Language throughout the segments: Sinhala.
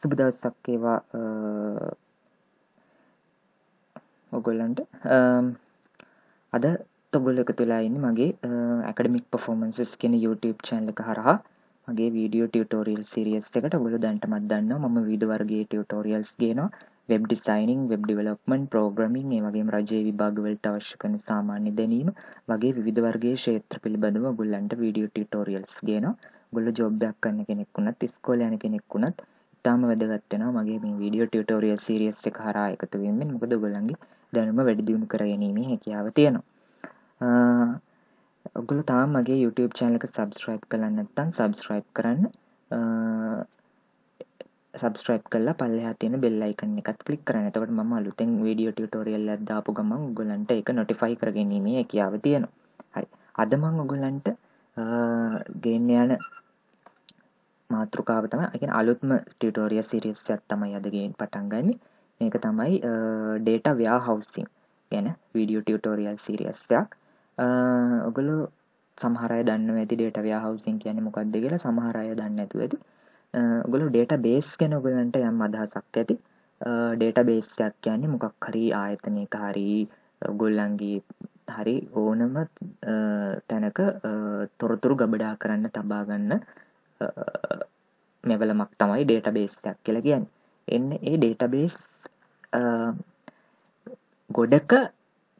සුබ දවසක් වේවා ඔයගොල්ලන්ට. අද ඔයගොල්ලෝ එකතු වෙලා ඉන්නේ මගේ academic performances කියන YouTube channel එක හරහා මගේ video tutorial series එකට. ඔයගොල්ලෝ දැනටමත් දන්නවා මම විවිධ වර්ගයේ tutorials ගේනවා. web designing, web development, programming, ඒ වගේම රජයේ විභාග වලට අවශ්‍ය කරන සාමාන්‍ය දැනීම වගේ විවිධ වර්ගයේ ක්ෂේත්‍ර පිළිබඳව ඔයගොල්ලන්ට video tutorials ගේනවා. ඔයගොල්ලෝ job එකක් කරන කෙනෙක් වුණත්, ඉස්කෝලේ යන කෙනෙක් වුණත් ඉතාම වැදගත් වෙනවා මගේ මේ video tutorial series එක හරහා එකතු වෙමින්. මොකද ඔයගොල්ලන්ගේ දැනුම වැඩි දියුණු කර ගැනීමේ හැකියාව තියෙනවා. ඔයගොල්ලෝ තාම මගේ YouTube channel එක subscribe කරලා නැත්නම් subscribe කරන්න. subscribe කරලා පල්ලෙහා තියෙන bell icon එකත් click කරන්න. එතකොට මම අලුතෙන් video tutorial එකක් දාපු ගමන් ඔයගොල්ලන්ට ඒක notify කර ගැනීමේ හැකියාව තියෙනවා. හරි. අද මම ඔයගොල්ලන්ට ගේන්න යන මාතෘකාව තමයි, ඒ කියන්නේ අලුත්ම tutorial series එකක් තමයි අද ගේන්න පටන් ගන්නෙ. මේක තමයි data warehousing ගැන video tutorial series එකක්. ඔයගොල්ලෝ සමහර අය දන්නවා ඇති data warehousing කියන්නේ මොකක්ද කියලා. සමහර අය දන්නේ නැතුව ඇති. ඔයගොල්ලෝ database ගැන ඔයගොල්ලන්ට යම් අදහසක් ඇති. database එකක් කියන්නේ මොකක් හරි ආයතනයක හරි ඔයගොල්ලන්ගේ හරි ඕනම තැනක තොරතුරු ගබඩා කරන්න තබා ගන්න මෙවලමක් තමයි database එකක් කියලා කියන්නේ. එන්නේ ඒ database ගොඩක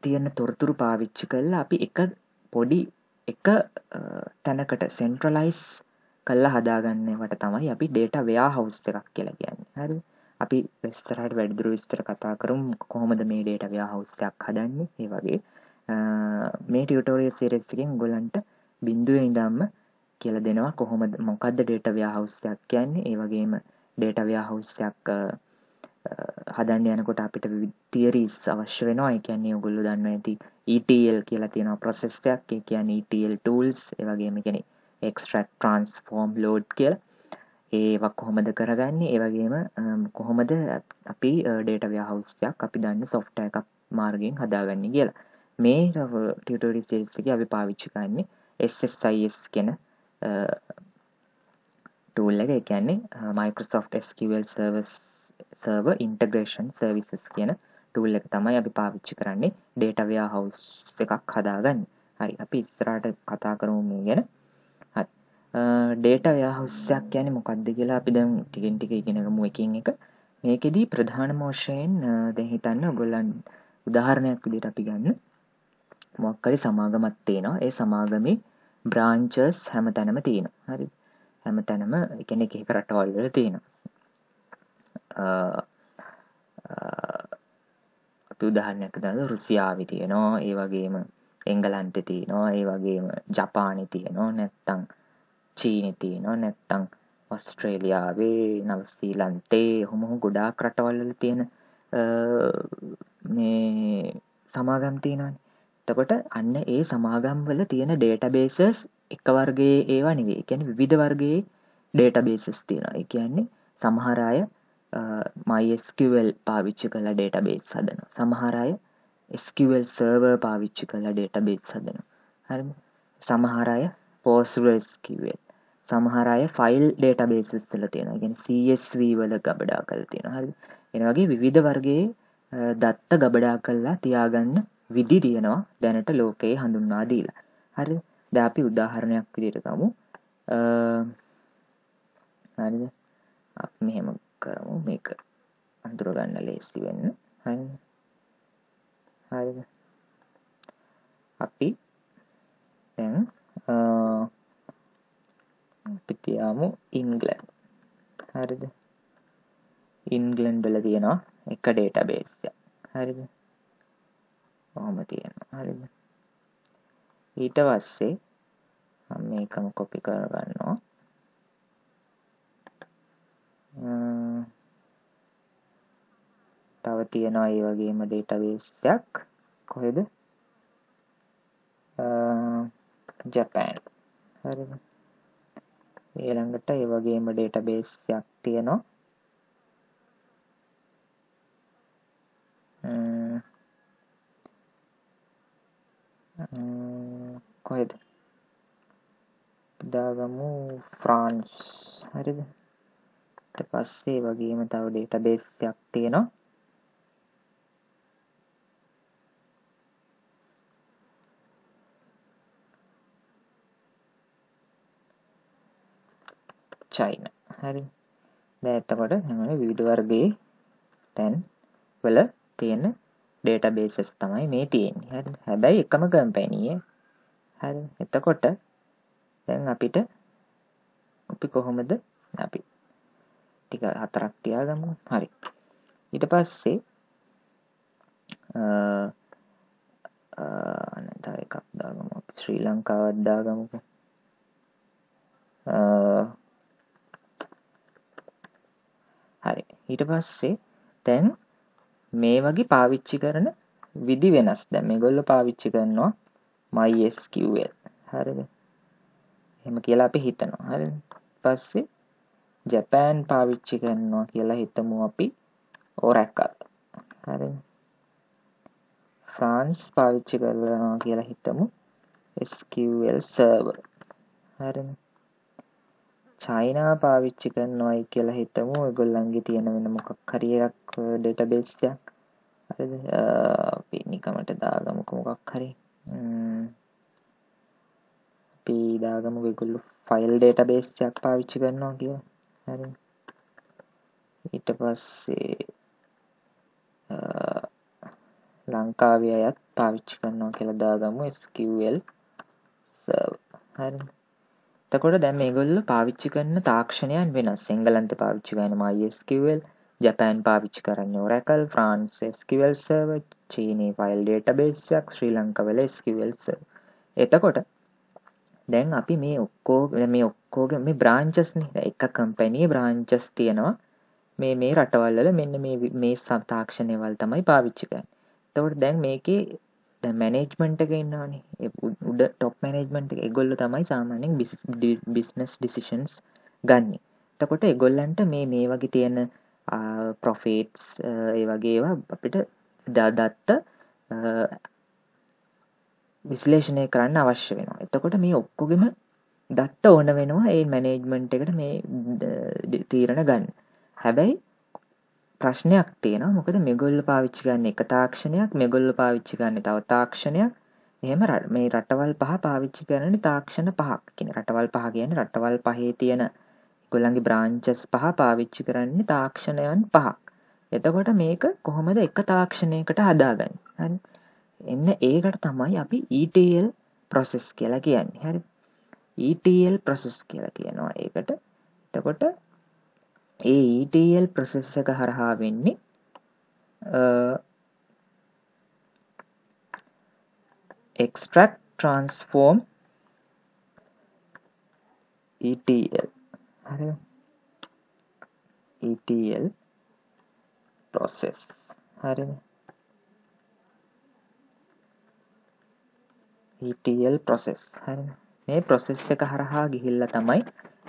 තියෙන තොරතුරු පාවිච්චි කරලා අපි පොඩි එක තැනකට centralize කරලා හදාගන්නවට තමයි අපි data warehouse එකක් කියලා කියන්නේ. හරිද? අපි ඉස්සරහට වැඩිදුර විස්තර කතා කරමු කොහොමද මේ data warehouse එකක් හදන්නේ. ඒ වගේ මේ tutorial series එකෙන් ඔයගොල්ලන්ට බිඳුවේ ඉඳන්ම කියලා දෙනවා කොහොමද මොකද්ද data warehouse එකක් කියන්නේ. ඒ වගේම data warehouse එකක් හදන්න යනකොට අපිට විවිධ theories අවශ්‍ය වෙනවා. ඒ කියන්නේ ඔයගොල්ලෝ දන්නවා ඇති ETL කියලා තියෙනවා process එකක්. ඒ කියන්නේ ETL tools, ඒ වගේම කියන්නේ extract, transform, load කියලා. ඒවා කොහොමද කරගන්නේ? ඒ වගේම කොහොමද අපි data warehouse එකක් අපි දන්න software එකක් මාර්ගයෙන් හදාගන්නේ කියලා. මේ tutorial series එකේ අපි පාවිච්චි කරන්නේ SSIS කියන tool එක. ඒ කියන්නේ Microsoft SQL Server Integration Services කියන tool එක තමයි අපි පාවිච්චි කරන්නේ data warehouse එකක් හදාගන්න. හරි, අපි ඉස්සරහට කතා කරමු මේ ගැන. හරි. data warehouse එකක් කියන්නේ මොකක්ද කියලා අපි දැන් ටිකෙන් ටික ඉගෙන ගමු එකින් එක. මේකෙදී ප්‍රධානම වශයෙන් දැන් හිතන්න ඔයගොල්ලන් උදාහරණයක් විදිහට අපි ගන්න. මොකක් හරි සමාගමක් තියෙනවා. ඒ සමාගමේ branches හැමතැනම තියෙනවා. හරි. හැමතැනම ඒ කියන්නේ එක එක රටවල් වල තියෙනවා. අපි උදාහරණයක් ගන්න රුසියාවේ තියෙනවා, ඒ වගේම එංගලන්තේ තියෙනවා, ඒ වගේම ජපානයේ තියෙනවා, නැත්තම් චීනේ තියෙනවා, නැත්තම් ඕස්ට්‍රේලියාවේ, නව ශ්‍රීලන්තේ, ඔහොම ගොඩාක් රටවල් වල තියෙන මේ සමාගම් තියෙනවානේ. එතකොට අන්න ඒ සමාගම් වල තියෙන databases එක වර්ගයේ ඒවා නෙවෙයි. ඒ කියන්නේ විවිධ වර්ගයේ databases තියෙනවා. ඒ කියන්නේ සමහර අය MySQL පාවිච්චි කරලා database හදනවා. සමහර අය SQL server පාවිච්චි කරලා database හදනවා. හරිද? සමහර අය PostgreSQL. සමහර අය file databases වල තියෙනවා. ඒ කියන්නේ CSV වල ගබඩා කරලා තියෙනවා. හරිද? එන වගේ විවිධ වර්ගයේ දත්ත ගබඩා කරලා තියාගන්න විදි තියෙනවා දැනට ලෝකයේ හඳුන්වා දීලා. හරිද? දැන් අපි උදාහරණයක් විදිහට ගමු. හරිද? අපි මෙහෙම කරමු. මේක අඳුර ගන්න ලේසි වෙන්න. හරිද? හරිද? අපි දැන් අපි තියමු ඉංග්ලන්ත. හරිද? ඉංග්ලන්ත වල තියෙනවා එක database එකක්. හරිද? කොහොම තියෙනවා. හරිද? ඊට පස්සේ මම මේකම copy කරගන්නවා. තව තියෙනවා ඒ වගේම database එකක්. කොහෙද? ජපාන්. හරිද? ඊළඟට ඒ වගේම database එකක් තියෙනවා. කොහෙද? දාගමු ෆ්‍රාන්ස්. හරිද? ඊට පස්සේ වගේම තව database එකක් තියෙනවා. China. හරි. දැන් එතකොට මම විවිධ වර්ගයේ තැන් වල තියෙන databases තමයි මේ තියෙන්නේ. හරි. හැබැයි එකම company එක. හරි. එතකොට දැන් අපි කොහොමද අපි ටික හතරක් තියාගමු. හරි. ඊට පස්සේ තව එකක් දාගමු. අපි ශ්‍රී ලංකාවක් දාගමුකෝ. හරි. ඊට පස්සේ දැන් මේ වගේ පාවිච්චි කරන විදි වෙනස්. දැන් මේගොල්ලෝ පාවිච්චි කරනවා MySQL. හරිද? එහෙම කියලා අපි හිතනවා. හරිද? ඊපස්සේ ජපාන් පාවිච්චි කරනවා කියලා හිතමු අපි Oracle. හරිද? ෆ්‍රාන්ස් පාවිච්චි කරනවා කියලා හිතමු SQL Server. හරිද? චයිනා පාවිච්චි කරනවායි කියලා හිතමු ඒගොල්ලන්ගේ තියෙන වෙන මොකක් හරි එකක් database එකක්. හරිද? අපි නිකමට දාගමුකෝ මොකක් හරි. අපි දාගමුකෝ ඒගොල්ලෝ file database එකක් පාවිච්චි කරනවා කියලා. හරි. ඊට පස්සේ ලංකාවේ අයත් පාවිච්චි කරනවා කියලා දාගමු SQL server. හරි. එතකොට දැන් මේගොල්ලෝ පාවිච්චි කරන තාක්ෂණයන් වෙනස්. එංගලන්තේ පාවිච්චි කරන MySQL, ජපාන් පාවිච්චි කරන්නේ Oracle, France SQL server, චීනයේ file database එකක්, ශ්‍රී ලංකාවල SQL server. එතකොට දැන් අපි මේ ඔක්කොගේ මේ branches නේ. එක company branches තියෙනවා. මේ රටවල් වල මෙන්න මේ තාක්ෂණය වල තමයි පාවිච්චි කරන්නේ. එතකොට දැන් මේකේ දැන් මැනේජ්මන්ට් එක ඉන්නවනේ. ඒ උඩ টොප් මැනේජ්මන්ට් එක ඒගොල්ලෝ තමයි සාමාන්‍යයෙන් බිස්නස් ඩිසිෂන්ස් ගන්නේ. එතකොට ඒගොල්ලන්ට මේ වගේ තියෙන ප්‍රොෆිට්ස් ඒ වගේ ඒවා අපිට දත්ත විශ්ලේෂණය කරන්න අවශ්‍ය වෙනවා. එතකොට මේ ඔක්කොගෙම දත්ත ඕන වෙනවා ඒ මැනේජ්මන්ට් එකට මේ තීරණ ගන්න. හැබැයි ප්‍රශ්නයක් තියෙනවා. මොකද මේගොල්ලෝ පාවිච්චි කරන එක තාක්ෂණයක්, මේගොල්ලෝ පාවිච්චි කරන තව තාක්ෂණයක්. එහෙම මේ රටවල් පහ පාවිච්චි කරන තාක්ෂණ පහක්. කියන්නේ රටවල් පහ කියන්නේ රටවල් පහේ තියෙන ඒගොල්ලන්ගේ බ්‍රාන්චස් පහ පාවිච්චි කරන්නේ තාක්ෂණයන් පහක්. එතකොට මේක කොහොමද එක තාක්ෂණයකට හදාගන්නේ? හරි. එන්න ඒකට තමයි අපි ETL process කියලා කියන්නේ. හරි. ETL process කියලා කියනවා ඒකට. එතකොට ඒ ETL process එක හරහා වෙන්නේ extract transform ETL. හරි. ETL process. හරි. ETL process. හරි. මේ process එක හරහා ගිහිල්ලා තමයි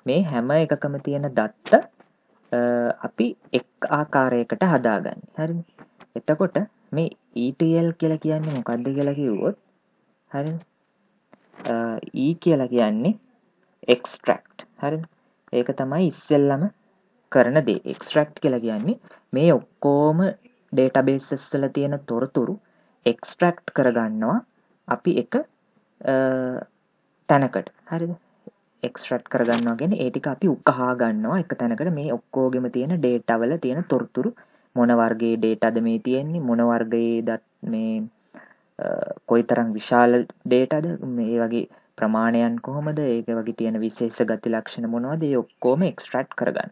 මේ හැම එකකම තියෙන දත්ත අපි එක් ආකාරයකට හදාගන්නේ. හරිද? එතකොට මේ ETL කියලා කියන්නේ මොකක්ද කියලා කිව්වොත් හරිද? E කියලා කියන්නේ extract. හරිද? ඒක තමයි ඉස්සෙල්ලම කරන දේ. extract කියලා කියන්නේ මේ ඔක්කොම databases වල තියෙන තොරතුරු extract කරගන්නවා අපි එක තැනකට. හරිද? එක්ස්ට්‍රැක්ට් කරගන්නවා කියන්නේ ඒ ටික අපි උකහා ගන්නවා එක තැනකට. මේ ඔක්කොගෙම තියෙන data වල තියෙන තොරතුරු මොන වර්ගයේ dataද මේ තියෙන්නේ, මොන වර්ගයේ මේ කොයිතරම් විශාල dataද, මේ වගේ ප්‍රමාණයන් කොහොමද, ඒක වගේ තියෙන විශේෂ ගති ලක්ෂණ මොනවද, ඒ ඔක්කොම එක්ස්ට්‍රැක්ට් කරගන්න.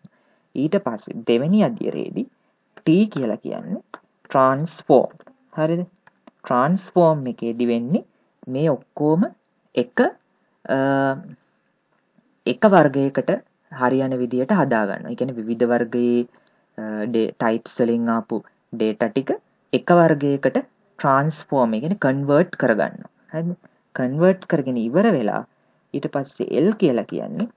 ඊට පස්සේ දෙවෙනි අදියරේදී T කියලා කියන්නේ transform. හරිද? transform එකේදී වෙන්නේ මේ ඔක්කොම එක වර්ගයකට හරියන විදියට හදාගන්න. ඒ කියන්නේ විවිධ වර්ගයේ types වලින් ආපු data ටික එක වර්ගයකට transform ඒ කියන්නේ convert කරගන්නවා. හරිද? convert කරගෙන ඉවර වෙලා ඊට පස්සේ L කියලා කියන්නේ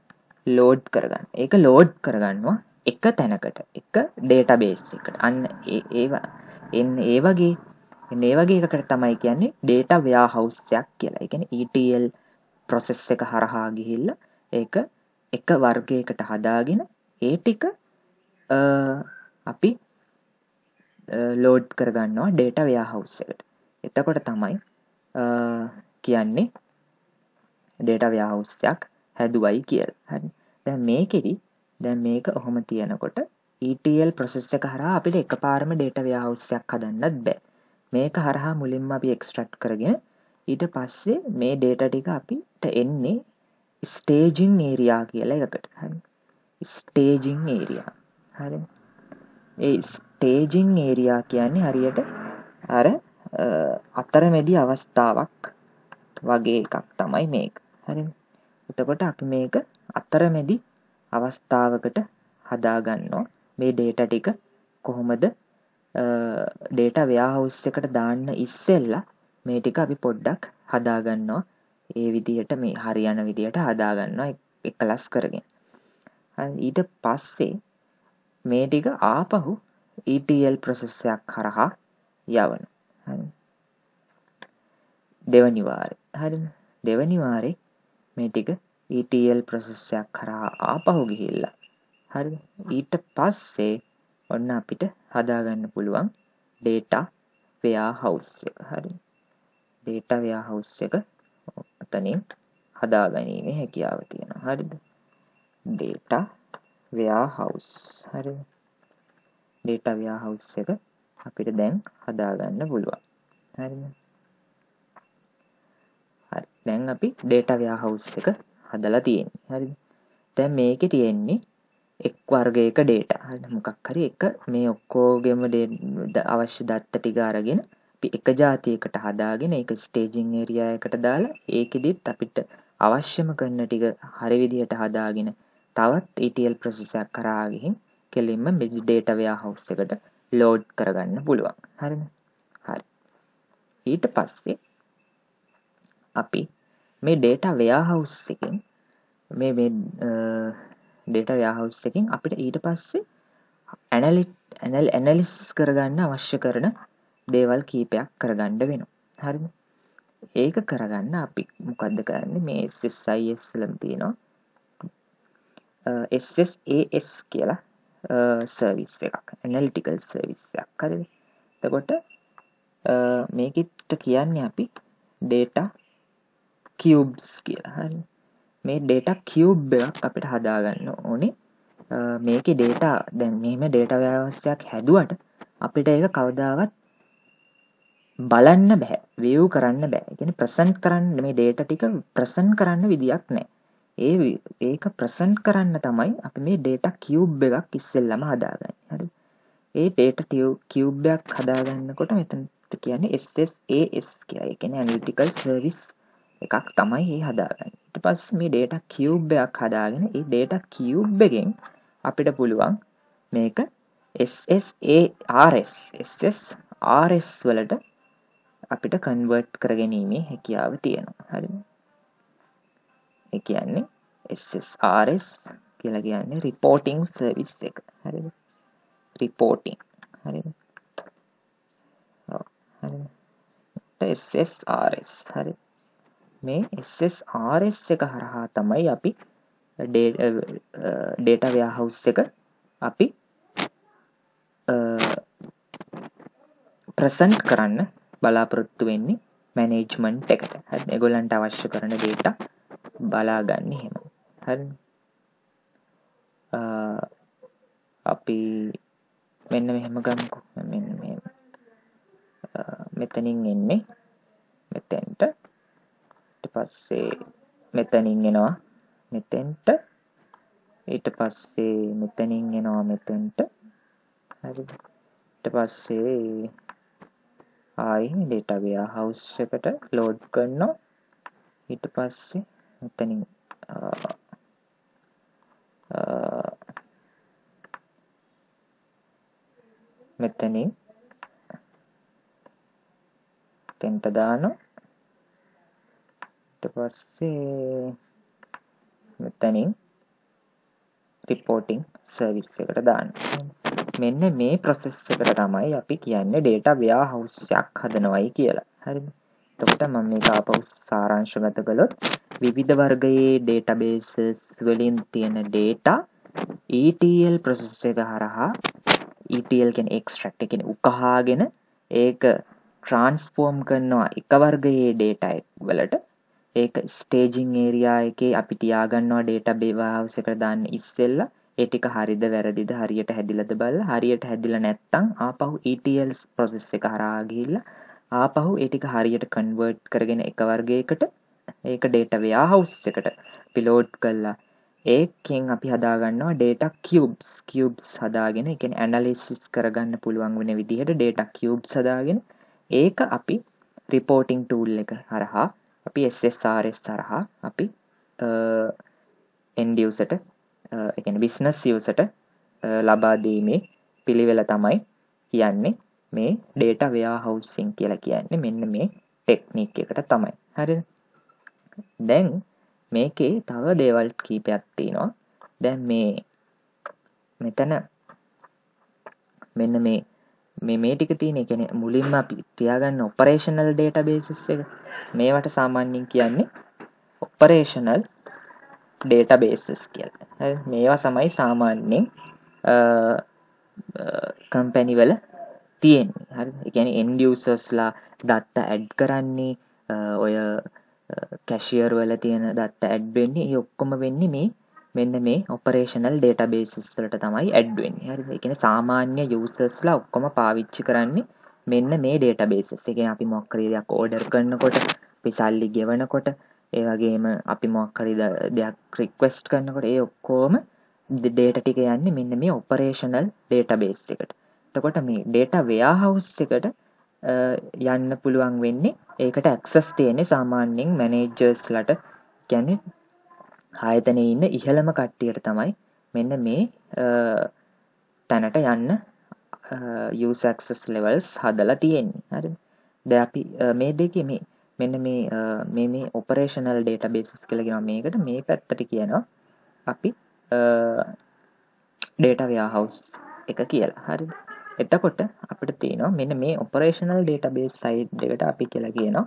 load කරගන්න. ඒක load කරගන්නවා එක තැනකට, එක database එකකට. අන්න ඒ වගේ එකකට තමයි කියන්නේ data warehouse එකක් කියලා. ඒ කියන්නේ ETL process එක හරහා ගිහිල්ලා ඒක එක වර්ගයකට හදාගෙන ඒ ටික අපි ලෝඩ් කරගන්නවා ඩේටා වෙයාහවුස් එකට. එතකොට තමයි කියන්නේ ඩේටා වෙයාහවුස් එකක් හැදුවයි කියලා. හරි. දැන් මේකෙදි දැන් මේක ඔහොම තියනකොට ETL process එක හරහා අපිට එකපාරම ඩේටා වෙයාහවුස් එකක් හදන්නත් බෑ. මේක හරහා මුලින්ම අපි එක්ස්ට්‍රැක්ට් කරගෙන ඊට පස්සේ මේ ඩේටා ටික අපිට එන්නේ ස්ටේජින් ඒරියා කියලා එකකට. හරි. ස්ටේජින් ඒරියා. හරි. ඒ ස්ටේජින් ඒරියා කියන්නේ හරියට අර අතරමැදි අවස්ථාවක් වගේ එකක් තමයි මේක. හරිද? එතකොට අපි මේක අතරමැදි අවස්ථාවකට හදාගන්නවා. මේ ඩේටා ටික කොහොමද ඩේටා වෙයාහවුස් එකට දාන්න ඉස්සෙල්ලා මේ ටික අපි පොඩ්ඩක් හදාගන්නවා. ඒ විදිහට මේ හරියන විදිහට හදාගන්නවා එකලස් කරගෙන. ඊට පස්සේ මේ ටික ආපහු ETL process එකක් හරහා යවනවා. හරි. දෙවනි වාරේ. හරිද? දෙවනි වාරේ මේ ටික ETL process එකක් කරා ආපහු ගිහිල්ලා හරිද? ඊට පස්සේ ඔන්න අපිට හදාගන්න පුළුවන් data warehouse එක. හරිද? data warehouse එක අතනින් හදාගැනීමේ හැකියාව තියෙනවා. හරිද? data warehouse. හරිද? data warehouse එක අපිට දැන් හදාගන්න පුළුවන්. හරිද? හරි. දැන් අපි data warehouse එක හදලා තියෙන්නේ. හරිද? දැන් මේකේ තියෙන්නේ එක් වර්ගයක data. හරිද? මොකක් හරි එක මේ ඔක්කොගෙම අවශ්‍ය data ටික අරගෙන අපි එක જાතියකට හදාගෙන ඒක staging area එකට දාලා ඒකෙදිත් අපිට අවශ්‍යම කරන ටික හරි විදිහට හදාගෙන තවත් ETL process එකක් කරා ගිහින් කෙලින්ම මේ data warehouse එකට load කරගන්න පුළුවන්. හරිද? හරි. ඊට පස්සේ අපි මේ data warehouse එකෙන් මේ data warehouse එකෙන් අපිට ඊට පස්සේ ඇනලිසිස් කරගන්න අවශ්‍ය කරන දේවල් කීපයක් කරගන්න වෙනවා. හරිද? ඒක කරගන්න අපි මොකද්ද කරන්නේ? මේ SSIS වලම තියෙනවා SSAS කියලා සර්විස් එකක්. ඇනලිටිකල් සර්විස් එකක්. හරිද? එතකොට මේකෙත් කියන්නේ අපි data cubes කියලා. හරි. මේ data cube එකක් අපිට හදාගන්න ඕනේ. මේකේ data දැන් මෙහෙම data warehouse එකක් හැදුවට අපිට ඒක කවදාවත් බලන්න බෑ. view කරන්න බෑ. ඒ කියන්නේ present කරන්න මේ data ටික present කරන්න විදියක් නැහැ. ඒක present කරන්න තමයි අපි මේ data cube එකක් ඉස්සෙල්ලම හදාගන්නේ. හරි. ඒ data cube එකක් හදාගන්නකොට මෙතන කියන්නේ SSAS කියලා. ඒ කියන්නේ analytical service එකක් තමයි මේ හදාගන්නේ. ඊට පස්සේ මේ data cube එකක් හදාගෙන ඒ data cube එකෙන් අපිට පුළුවන් මේක SSRS වලට අපිට convert කරගැනීමේ හැකියාව තියෙනවා. හරිද? ඒ කියන්නේ SSRS කියලා කියන්නේ reporting service එක. හරිද? reporting. හරිද? ඔව්. හරිද? SSRS. හරිද? මේ SSRS එක හරහා තමයි අපි data warehouse එක අපි present කරන්න බලාපොරොත්තු වෙන්නේ management එකට. හරිද? ඒගොල්ලන්ට අවශ්‍ය කරන data බලාගන්න එහෙම. හරිද? අපි මෙන්න මෙහෙම ගමුකෝ. මෙන්න මෙහෙම. මෙතනින් එන්නේ මෙතෙන්ට. ඊට පස්සේ මෙතනින් එනවා මෙතෙන්ට. ඊට පස්සේ මෙතනින් එනවා මෙතෙන්ට. හරිද? ඊට පස්සේ ආයි data warehouse එකට load කරනවා. ඊට පස්සේ මෙතනින් මෙතනින් තෙන්ට දානවා. ඊට පස්සේ මෙතනින් reporting service එකට දානවා. මෙන්න මේ process එකට තමයි අපි කියන්නේ data warehouse එකක් හදනවයි කියලා. හරිද? එතකොට මම මේක ආපහු සාරාංශගත කළොත් විවිධ වර්ගයේ databases වලින් තියෙන data ETL process එක හරහා ETL කියන්නේ extract එක කියන්නේ උකහාගෙන ඒක transform කරනවා එක වර්ගයේ data වලට. ඒක staging area එකේ අපි තියාගන්නවා data warehouse එකට දාන්න ඉස්සෙල්ලා ඒ ටික හරිද වැරදිද හරියට හැදිලාද බලලා හරියට හැදිලා නැත්නම් ආපහු ETL process එක හරහා ගිහිල්ලා ආපහු ඒ ටික හරියට convert කරගෙන එක වර්ගයකට ඒක data warehouse එකට පිලෝඩ් කරලා ඒකෙන් අපි හදාගන්නවා data cubes හදාගෙන ඒ කියන්නේ analysis කරගන්න පුළුවන් වෙන විදිහට data cubes හදාගෙන ඒක අපි reporting tool එක හරහා අපි SSRS හරහා අපි end user ට ඒ කියන්නේ business user ට ලබා දීමේ පිළිවෙල තමයි කියන්නේ මේ data warehousing කියලා කියන්නේ මෙන්න මේ ටෙක්නික් එකට තමයි. හරිද? දැන් මේකේ තව දේවල් කීපයක් තියෙනවා. දැන් මෙතන මෙන්න මේ ටික තියෙන. ඒ කියන්නේ මුලින්ම අපි තියාගන්න operational databases එක. මේවට සාමාන්‍යයෙන් කියන්නේ operational databases කියලා. හරි මේවා තමයි සාමාන්‍යයෙන් කම්පැනි වල තියෙන්නේ. හරි ඒ කියන්නේ end users ලා data add කරන්නේ ඔය කැෂියර් වල තියෙන data add වෙන්නේ ඒ ඔක්කොම වෙන්නේ මෙන්න මේ operational databases වලට තමයි add වෙන්නේ. හරිද? ඒ කියන්නේ සාමාන්‍ය users ලා ඔක්කොම පාවිච්චි කරන්නේ මෙන්න මේ databases. ඒ කියන්නේ අපි මොකක් හරි දෙයක් order කරනකොට, අපි සල්ලි ගෙවනකොට, ඒ වගේම අපි මොකක් හරි දෙයක් request කරනකොට ඒ ඔක්කොම data ටික යන්නේ මෙන්න මේ operational database එකට. එතකොට මේ data warehouse එකට යන්න පුළුවන් වෙන්නේ ඒකට access තියෙන්නේ සාමාන්‍යයෙන් managers ලට කියන්නේ ආයතනයේ ඉන්න ඉහළම කට්ටියට තමයි මෙන්න මේ තැනට යන්න user access levels හදලා තියෙන්නේ. හරිද? දැන් අපි මේ දෙකේ මෙන්න මේ operational databases කියලා කියනවා මේකට. මේ පැත්තට කියනවා අපි data warehouse එක කියලා. හරිද? එතකොට අපිට තියෙනවා මෙන්න මේ operational database side එකට අපි කියලා කියනවා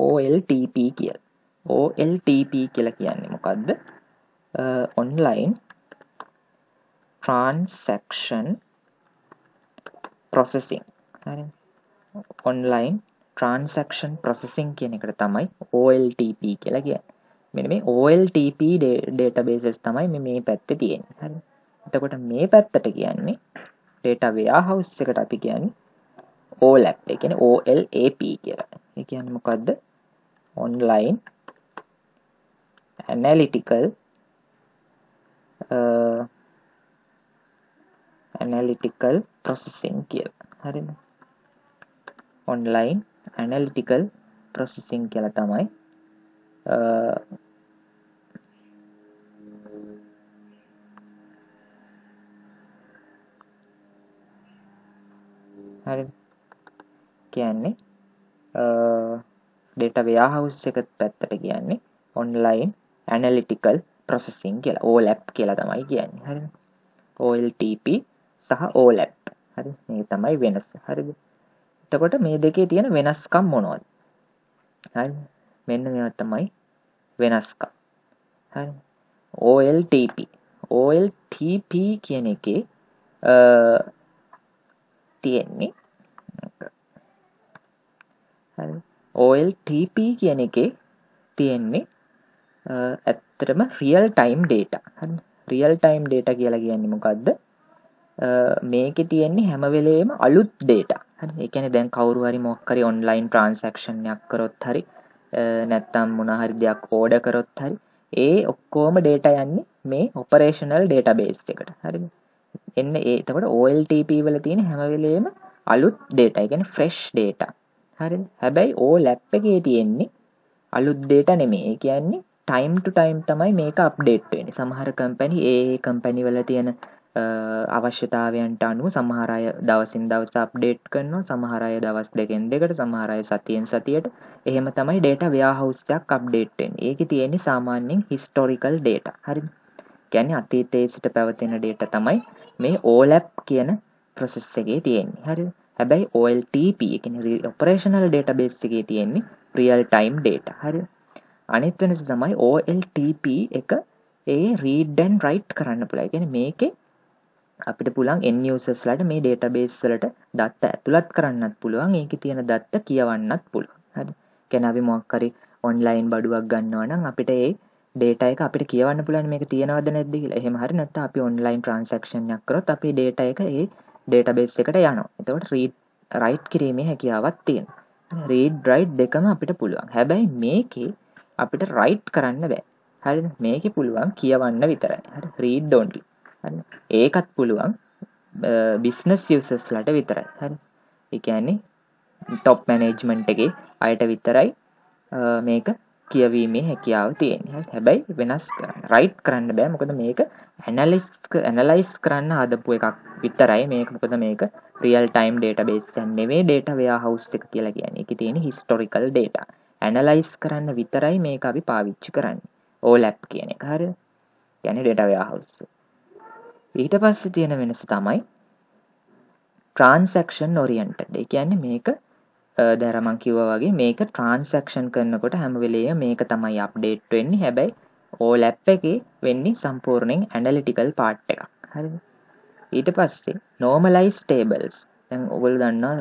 OLTP කියලා. OLTP කියලා කියන්නේ මොකද්ද? Online transaction processing. හරි. online transaction processing කියන එකට තමයි OLTP කියලා කියන්නේ. මෙන්න මේ OLTP databases තමයි මේ පැත්තේ තියෙන්නේ. හරි. එතකොට මේ පැත්තට කියන්නේ data warehouse එකට අපි කියන්නේ OLAP. ඒ කියන්නේ OLAP කියලා. ඒ කියන්නේ මොකද්ද? online analytical processing කියලා. හරිද? online analytical processing කියලා තමයි හරිද? කියන්නේ data warehouse එක පැත්තට කියන්නේ online analytical processing කියලා OLAP කියලා තමයි කියන්නේ. හරිද? OLTP සහ OLAP. හරි මේ තමයි වෙනස. හරිද? එතකොට මේ දෙකේ තියෙන වෙනස්කම් මොනවද? හරි මෙන්න මේවා තමයි වෙනස්කම්. හරි OLTP කියන එකේ තියෙන්නේ හරි OLTP කියන එකේ තියෙන්නේ ඇත්තටම real time data. හරි real time data කියලා කියන්නේ මොකද්ද? මේකේ තියෙන්නේ හැම වෙලේම අලුත් data. හරි ඒ කියන්නේ දැන් කවුරු හරි මොකක් හරි online transaction එකක් කරොත් හරි නැත්නම් මොන හරි දෙයක් order කරොත් හරි ඒ ඔක්කොම data යන්නේ මේ operational database එකට. හරිද? එතකොට OLTP වල තියෙන හැම වෙලේම අලුත් data. ඒ කියන්නේ fresh data. හරිද? හැබැයි OLAP එකේ තියෙන්නේ අලුත් data නෙමෙයි. ඒ කියන්නේ time to time තමයි මේක update වෙන්නේ. සමහර company company වල තියෙන අවශ්‍යතාවයන්ට අනුව සමහර අය දවසින් දවස අප්ඩේට් කරනවා, සමහර අය දවස් දෙකෙන් දෙකට, සමහර අය සතියෙන් සතියට. එහෙම තමයි data warehouse එකක් අප්ඩේට් වෙන්නේ. ඒකේ තියෙන්නේ සාමාන්‍යයෙන් historical data. හරිද? කියන්නේ අතීතයේ සිට පැවතෙන data තමයි මේ OLAP කියන process එකේ තියෙන්නේ. හරිද? හැබැයි OLTP කියන්නේ operational database එකේ තියෙන්නේ real time data. හරිද? අනිත් වෙනස තමයි OLTP එක ඒ read and write කරන්න පුළුවන්. ඒ කියන්නේ මේකේ අපිට පුළුවන් end usersලාට මේ database වලට දත්ත ඇතුළත් කරන්නත් පුළුවන්. ඒකේ තියෙන දත්ත කියවන්නත් පුළුවන්. හරි. කියන්නේ අපි මොකක් හරි online බඩුවක් ගන්නවා නම් අපිට ඒ data එක අපිට කියවන්න පුළුවන් මේක තියෙනවද නැද්ද කියලා. එහෙම හරි නැත්නම් අපි online transaction එකක් කරොත් අපේ data එක ඒ database එකට යනවා. එතකොට read write කිරීමේ හැකියාවක් තියෙනවා. read write දෙකම අපිට පුළුවන්. හැබැයි මේකේ අපිට write කරන්න බෑ. හරිද? මේකේ පුළුවන් කියවන්න විතරයි. හරි. read only. හරි. ඒකත් පුළුවන් business usersලාට විතරයි. හරි. ඒ කියන්නේ top management එකේ අයට විතරයි මේක කියවීමේ හැකියාව තියෙන්නේ. හැබැයි වෙනස් කරන්න write කරන්න බෑ. මොකද මේක analyze කරන්න හදපු එකක් විතරයි. මේක මොකද මේක real time database එකක් නෙවෙයි data warehouse එක කියලා කියන්නේ. ඒකේ තියෙන historical data analyze කරන්න විතරයි මේක අපි පාවිච්චි කරන්නේ. OLAP කියන එක. හරිද? කියන්නේ data warehouse. ඊට පස්සේ තියෙන වෙනස තමයි transaction oriented. ඒ කියන්නේ මේක දැන් මම කිව්වා වගේ මේක transaction කරනකොට හැම වෙලේම මේක තමයි අප්ඩේට් වෙන්නේ. හැබැයි OLAP එකේ වෙන්නේ සම්පූර්ණයෙන් analytical part එකක්. හරිද? ඊට පස්සේ normalized tables. දැන් ඔයගොල්ලෝ දන්නවා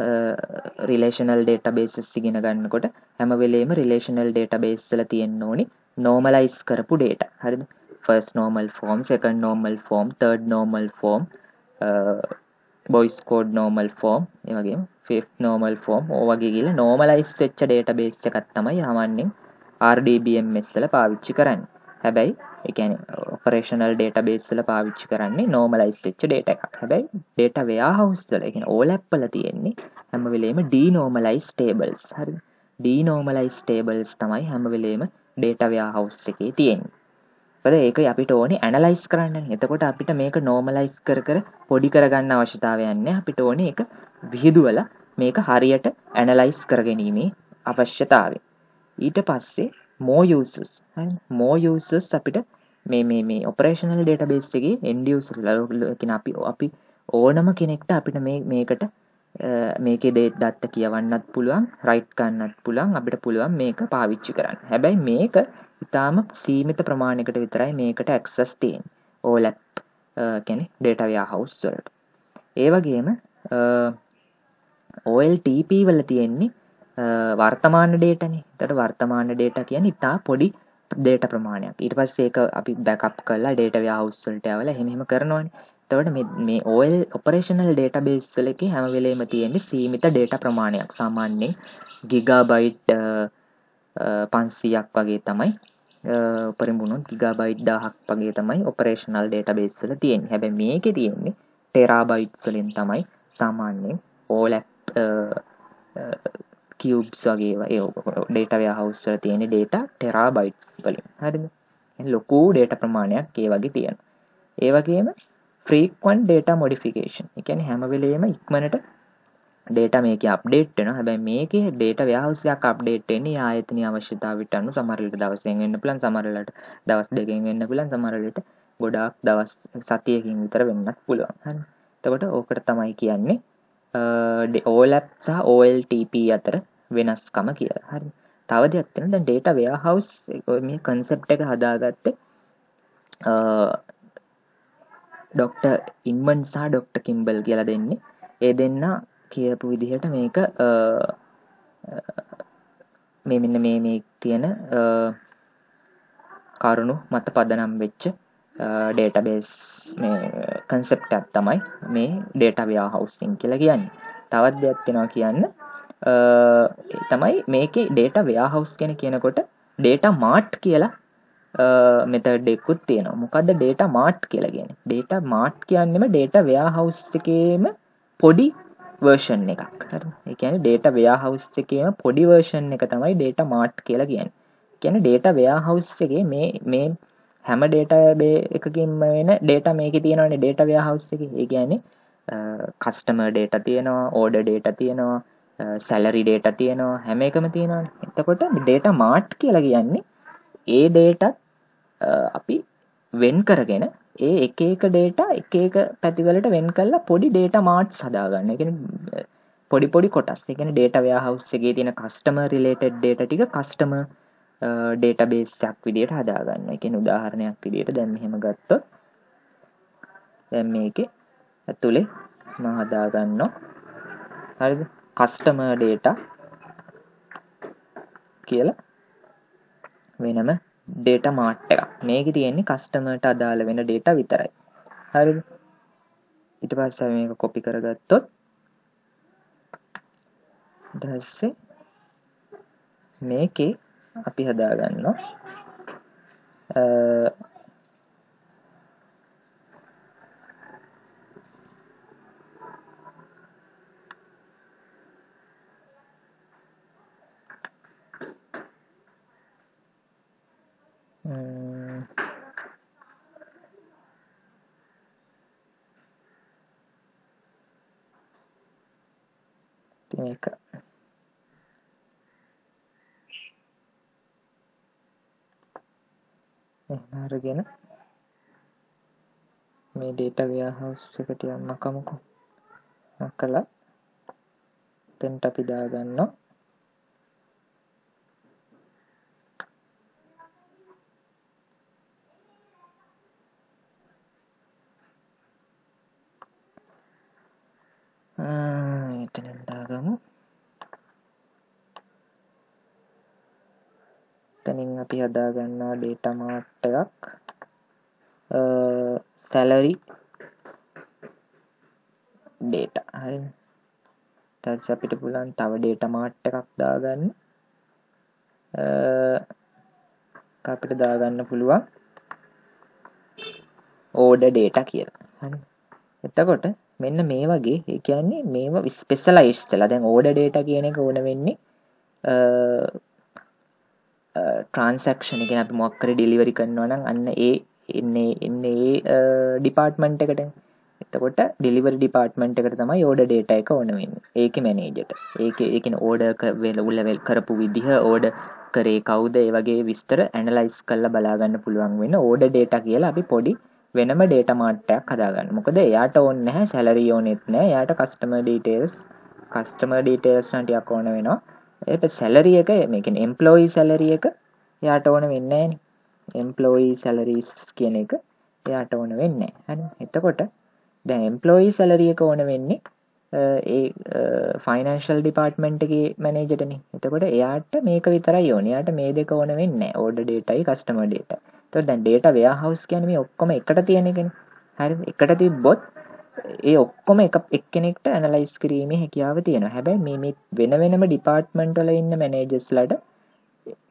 relational databases ඉගෙන ගන්නකොට හැම වෙලේම relational database වල තියෙන්න ඕනි normalize කරපු data. හරිද? first normal form, second normal form, third normal form, boys code normal form, ඒ වගේම fifth normal form ඕ වගේ කියලා normalize වෙච්ච database එකක් තමයි යවන්නේ RDBMS වල පාවිච්චි කරන්නේ. හැබැයි ඒ කියන්නේ operational database වල පාවිච්චි කරන්නේ normalize වෙච්ච data එකක්. හැබැයි data warehouse වල ඒ කියන්නේ OLAP වල තියෙන්නේ හැම වෙලේම denormalized tables. හරිද? denormalized tables තමයි හැම වෙලේම data warehouse එකේ තියෙන්නේ. මොකද ඒක අපිට ඕනේ ඇනලයිස් කරන්න. එතකොට අපිට මේක normalize කර කර පොඩි කරගන්න අවශ්‍යතාවයක් නැහැ. අපිට ඕනේ ඒක විහිදුවලා මේක හරියට ඇනලයිස් කරගැනීමේ අවශ්‍යතාවය. ඊට පස්සේ more users. හරිද? more users අපිට මේ operational database එකේ end user කියන අපි ඕනම කෙනෙක්ට අපිට මේකට මේකේ දත්ත කියවන්නත් පුළුවන්, write කරන්නත් පුළුවන්, අපිට පුළුවන් මේක පාවිච්චි කරන්න. හැබැයි මේක ඉතාම සීමිත ප්‍රමාණයකට විතරයි මේකට access තියෙන්නේ. OLAP කියන්නේ data warehouse වලට. ඒ වගේම OLTP වල තියෙන්නේ වර්තමාන data නේ. ඒතර වර්තමාන data කියන්නේ ඉතා පොඩි data ප්‍රමාණයක්. ඊට පස්සේ ඒක අපි backup කරලා data warehouse වලට යවලා එහෙම කරනවානේ. එතකොට මේ OL operational database වලකේ හැම වෙලේම තියෙන්නේ සීමිත data ප්‍රමාණයක්. සාමාන්‍යයෙන් gigabyte 500ක් වගේ තමයි උපරිම වුණොත් gigabyte 1000ක් වගේ තමයි operational database වල තියෙන්නේ. හැබැයි මේකේ තියෙන්නේ terabytes වලින් තමයි සාමාන්‍යයෙන් OLAP cubes වගේ ඒවා data warehouse වල තියෙන data terabytes වලින්. හරිද? ලොකු data ප්‍රමාණයක් ඒ වගේ තියෙනවා. ඒ වගේම frequent data modification. ඒ කියන්නේ හැම වෙලේම ඉක්මනට data මේකේ අප්ඩේට් වෙනවා. හැබැයි මේකේ data warehouse එකක් අප්ඩේට් වෙන්නේ ආයතනීය අවශ්‍යතාවයට අනුව සමහර වෙලට දවසෙන් වෙන්න පුළුවන්, සමහර වෙලට දවස් දෙකකින් වෙන්න පුළුවන්, සමහර වෙලට ගොඩාක් දවස් සතියකින් විතර වෙන්නත් පුළුවන්. හරි. එතකොට ඕකට තමයි කියන්නේ OLAP සහ OLTP අතර වෙනස්කම කියලා. හරි. තව දෙයක් තියෙනවා. දැන් data warehouse මේ concept එක හදාගත්තේ ඩොක්ටර් ඉන්මන් සහ ඩොක්ටර් කිම්බල් කියලා දෙන්නේ. ඒ දෙන්න කියපු විදිහට මේක මේ තියෙන කරුණු මත පදනම් වෙච්ච database මේ concept එකක් තමයි මේ data warehousing කියලා කියන්නේ. තවත් දෙයක් තියෙනවා කියන්න තමයි මේකේ data warehouse කියනකොට data mart කියලා මෙතඩ් එකකුත් තියෙනවා. මොකද්ද data mart කියලා කියන්නේ? data mart කියන්නේම data warehouse එකේම පොඩි version එකක්. හරි. ඒ කියන්නේ data warehouse එකේම පොඩි version එක තමයි data mart කියලා කියන්නේ. කියන්නේ data warehouse එකේ මේ හැම database එකකින්ම වෙන data මේකේ තියෙනවානේ data warehouse එකේ. ඒ කියන්නේ customer data තියෙනවා, order data තියෙනවා, salary data තියෙනවා, හැම එකම තියෙනවානේ. එතකොට data mart කියලා කියන්නේ ඒ data අපි වෙන් කරගෙන ඒ එක data එක පැතිවලට වෙන් කරලා පොඩි data marts හදාගන්න. ඒ කියන්නේ පොඩි කොටස්. ඒ කියන්නේ data warehouse එකේ තියෙන customer related data ටික customer ඩේටාබේස් එකක් විදිහට හදාගන්න. ඒ කියන්නේ උදාහරණයක් විදිහට දැන් මෙහෙම ගත්තොත් දැන් මේකේ ඇතුලේ මම හදාගන්නවා. හරිද? කස්ටමර් ඩේටා කියලා වෙනම ඩේටා මාට් එකක්. මේකේ තියෙන්නේ කස්ටමර්ට අදාළ වෙන ඩේටා විතරයි. හරිද? ඊට පස්සේ මේක කොපි කරගත්තොත් ඊට පස්සේ මේකේ අපි හදාගන්නවා මේක අරගෙන මේ data warehouse එකට යන්න කමුකෝ. මකලා තෙන්ට අපි දාගන්නවා එතනින් දාගමු. එතනින් අපි හදාගන්නවා data mart එකක්. salary data. හරිද? ඊට පස්සේ අපිට පුළුවන් තව data mart එකක් දාගන්න. අපිට දාගන්න පුළුවන් order data කියලා. හරි. එතකොට මෙන්න මේ වගේ ඒ කියන්නේ මේව ස්පෙෂලායිස්ඩ් වෙලා දැන් order data කියන එක ඕන වෙන්නේ ට්‍රාන්සැක්ෂන් එක අපි මොකක් කරේ ඩෙලිවරි කරනවා නම් අන්න ඒ එන්නේ ඩිපාර්ට්මන්ට් එකට. එතකොට ඩෙලිවරි ඩිපාර්ට්මන්ට් එකට තමයි order data එක ඕන වෙන්නේ. ඒකේ මැනේජර්ට. ඒ කියන්නේ order කරපු විදිහ order කරේ කවුද ඒ වගේ විස්තර ඇනලයිස් කරලා බලා ගන්න පුළුවන් වෙන order data කියලා අපි පොඩි වෙනම data mart එකක් හදාගන්න. මොකද එයාට ඕනේ නැහැ salary ඕනෙත් නැහැ. එයාට customer details නම් ටිකක් ඕන වෙනවා. ඒක salary එක මේ කියන්නේ employee salary එක එයාට ඕන වෙන්නේ නැහැ. employee salaries කියන එක එයාට ඕන වෙන්නේ නැහැ. හරි. එතකොට දැන් employee salary එක ඕන වෙන්නේ ඒ ෆයිනෑන්ෂල් ඩිපාර්ට්මන්ට් එකේ මැනේජර්ටනේ. එතකොට එයාට මේක විතරයි ඕනේ. එයාට මේ දෙක ඕන වෙන්නේ නැහැ. order dataයි customer data. එතකොට දැන් data warehouse කියන්නේ මේ ඔක්කොම එකට තියෙන එකනේ. හරිද? එකට තිබ්බොත් ඒ ඔක්කොම එක්කෙනෙක්ට ඇනලයිස් කිරීමේ හැකියාව තියෙනවා. හැබැයි මේ වෙන වෙනම ඩිපාර්ට්මන්ට් වල ඉන්න මැනේජර්ස්ලාට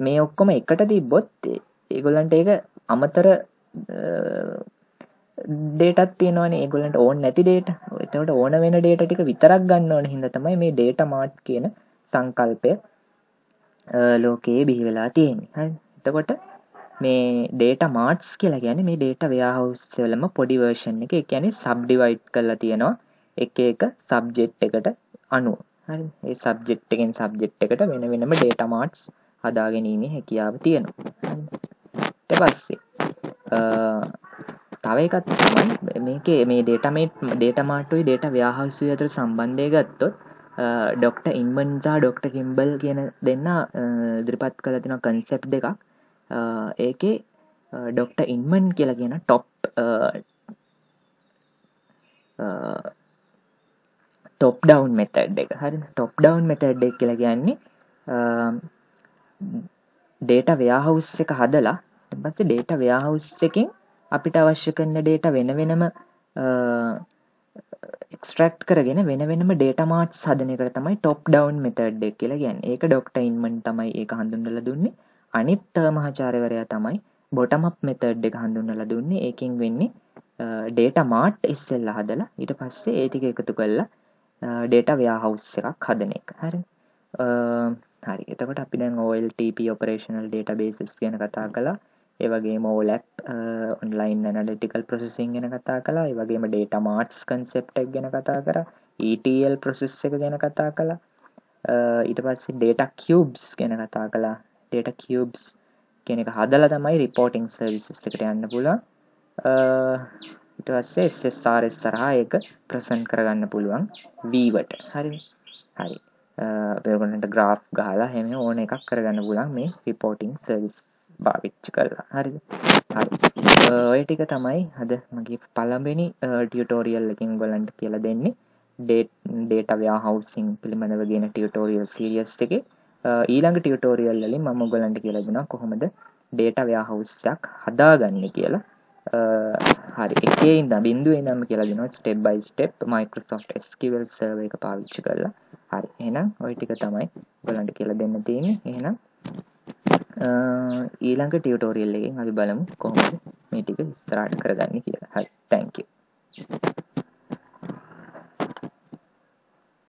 මේ ඔක්කොම එකට තිබ්බොත් ඒගොල්ලන්ට ඒක අමතර ඩේටාක් තියෙනවනේ ඒගොල්ලන්ට ඕන නැති ඩේටා. එතකොට ඕන වෙන ඩේටා ටික විතරක් ගන්න ඕන හින්දා තමයි මේ data mart කියන සංකල්පය ලෝකයේ බිහි වෙලා තියෙන්නේ. හරි. එතකොට මේ data marts කියලා කියන්නේ මේ data warehouse වලම පොඩි version එක. ඒ කියන්නේ subdivide කරලා තියෙනවා එක එක subject එකට අනුව. හරි. ඒ subject එකෙන් subject එකට වෙන වෙනම data marts හදා ගැනීමේ හැකියාව තියෙනවා. හරි. ඊට පස්සේ තව එකක් තමයි මේකේ මේ data mart උයි data warehouse උයි අතර සම්බන්ධය ගත්තොත් ඩොක්ටර් ඉන්මන් සහ ඩොක්ටර් කිම්බල් කියන දෙන්න ඉදිරිපත් කරලා තියෙන concept දෙකක්. ඒකේ ඩොක්ටර් ඉන්මන් කියලා කියන top down method එක. හරිද? top down method එක කියලා කියන්නේ data warehouse එක හදලා ඊට පස්සේ data warehouse එකෙන් අපිට අවශ්‍ය කරන data වෙන වෙනම extract කරගෙන වෙන වෙනම data marts හදන එකට තමයි top down method එක කියලා කියන්නේ. ඒක ඩොක්ටර් ඉන්මන් තමයි ඒක හඳුන්වලා දුන්නේ. අනිත් මහාචාර්යවරයා තමයි bottom up method එක හඳුන්වලා දුන්නේ. ඒකෙන් වෙන්නේ data mart ඉස්සෙල්ලා හදලා ඊට පස්සේ ඒ ටික එකතු කරලා data warehouse එකක් හදන එක. හරිද? හරි. එතකොට අපි දැන් OLTP operational databases ගැන කතා කළා. ඒ වගේම OLAP online analytical processing ගැන කතා කළා. ඒ වගේම data marts concept එක ගැන කතා කරා. ETL process එක ගැන කතා කළා. ඊට පස්සේ data cubes ගැන කතා කළා. data cubes කියන එක හදලා තමයි reporting services එකට යන්න පුළුවන්. ඊට පස්සේ SSRS තරහා ඒක present කරගන්න පුළුවන් Viva ට. හරිද? හරි. ඔයගොල්ලන්ට ග්‍රාෆ් ගහලා එහෙම ඕන එකක් කරගන්න පුළුවන් මේ රිපෝටිං සර්විස් පාවිච්චි කරලා. හරිද? හරි. ඔය ටික තමයි අද මගේ පළවෙනි ටියුටෝරියල් එකකින් ඔයගොල්ලන්ට කියලා දෙන්නේ. data warehousing පිළිබඳව ගෙන ටියුටෝරියල් සීරීස් එකේ ඊළඟ ටියුටෝරියල් වලින් මම ඔයගොල්ලන්ට කියලා දෙනවා කොහොමද data warehouse එකක් හදාගන්නේ කියලා. හරි, එකේ ඉඳන් බිඳුවේ ඉඳන්ම කියලා දෙනවා step by step Microsoft SQL server එක පාවිච්චි කරලා. හරි, එහෙනම් ওই ටික තමයි ඔයගොල්ලන්ට කියලා දෙන්න තියෙන්නේ. එහෙනම් ඊළඟ ටියුටෝරියල් එකෙන් අපි බලමු කොහොමද මේ ටික ඉස්සරහට කරගන්නේ කියලා. හරි, thank you.